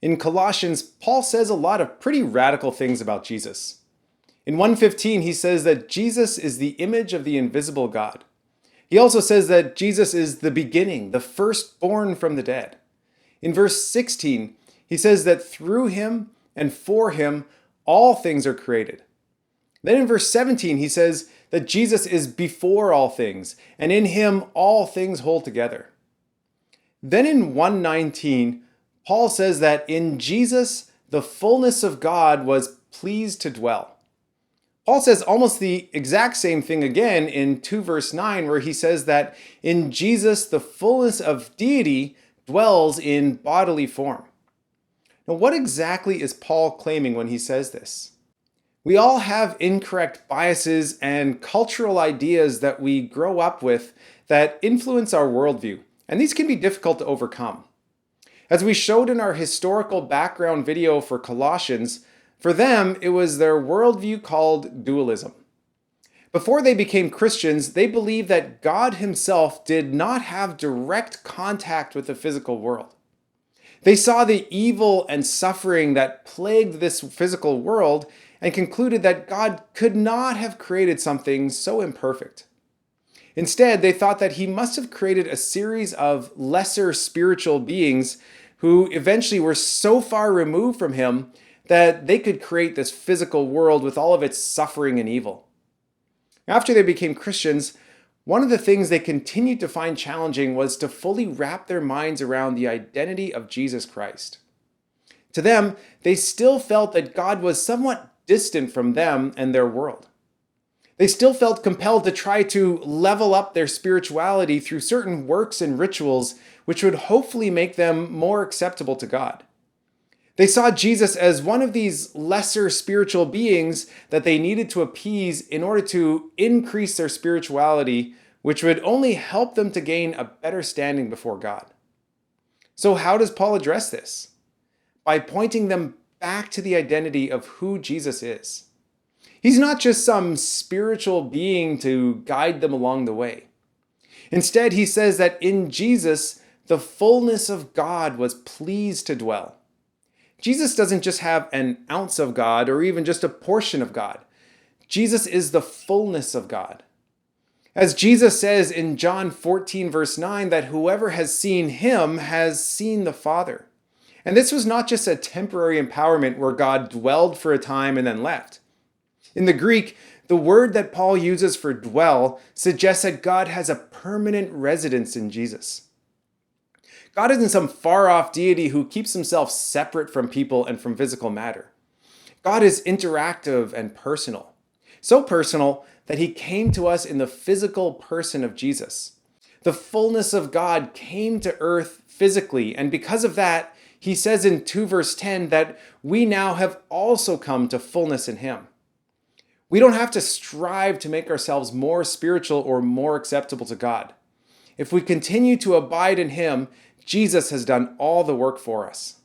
In Colossians, Paul says a lot of pretty radical things about Jesus. In 1:15, he says that Jesus is the image of the invisible God. He also says that Jesus is the beginning, the firstborn from the dead. In verse 16, he says that through him and for him, all things are created. Then in verse 17, he says that Jesus is before all things, and in him all things hold together. Then in 1:19, Paul says that in Jesus, the fullness of God was pleased to dwell. Paul says almost the exact same thing again in 2 verse 9, where he says that in Jesus, the fullness of deity dwells in bodily form. Now, what exactly is Paul claiming when he says this? We all have incorrect biases and cultural ideas that we grow up with that influence our worldview, and these can be difficult to overcome. As we showed in our historical background video for Colossians, for them, it was their worldview called dualism. Before they became Christians, they believed that God himself did not have direct contact with the physical world. They saw the evil and suffering that plagued this physical world and concluded that God could not have created something so imperfect. Instead, they thought that he must have created a series of lesser spiritual beings who eventually were so far removed from him that they could create this physical world with all of its suffering and evil. After they became Christians, one of the things they continued to find challenging was to fully wrap their minds around the identity of Jesus Christ. To them, they still felt that God was somewhat distant from them and their world. They still felt compelled to try to level up their spirituality through certain works and rituals which would hopefully make them more acceptable to God. They saw Jesus as one of these lesser spiritual beings that they needed to appease in order to increase their spirituality, which would only help them to gain a better standing before God. So how does Paul address this? By pointing them back to the identity of who Jesus is. He's not just some spiritual being to guide them along the way. Instead, he says that in Jesus, the fullness of God was pleased to dwell. Jesus doesn't just have an ounce of God or even just a portion of God. Jesus is the fullness of God. As Jesus says in John 14 verse 9, that whoever has seen him has seen the Father. And this was not just a temporary empowerment where God dwelled for a time and then left. In the Greek, the word that Paul uses for dwell suggests that God has a permanent residence in Jesus. God isn't some far-off deity who keeps himself separate from people and from physical matter. God is interactive and personal. So personal that he came to us in the physical person of Jesus. The fullness of God came to earth physically, and because of that, he says in 2 verse 10 that we now have also come to fullness in him. We don't have to strive to make ourselves more spiritual or more acceptable to God. If we continue to abide in him, Jesus has done all the work for us.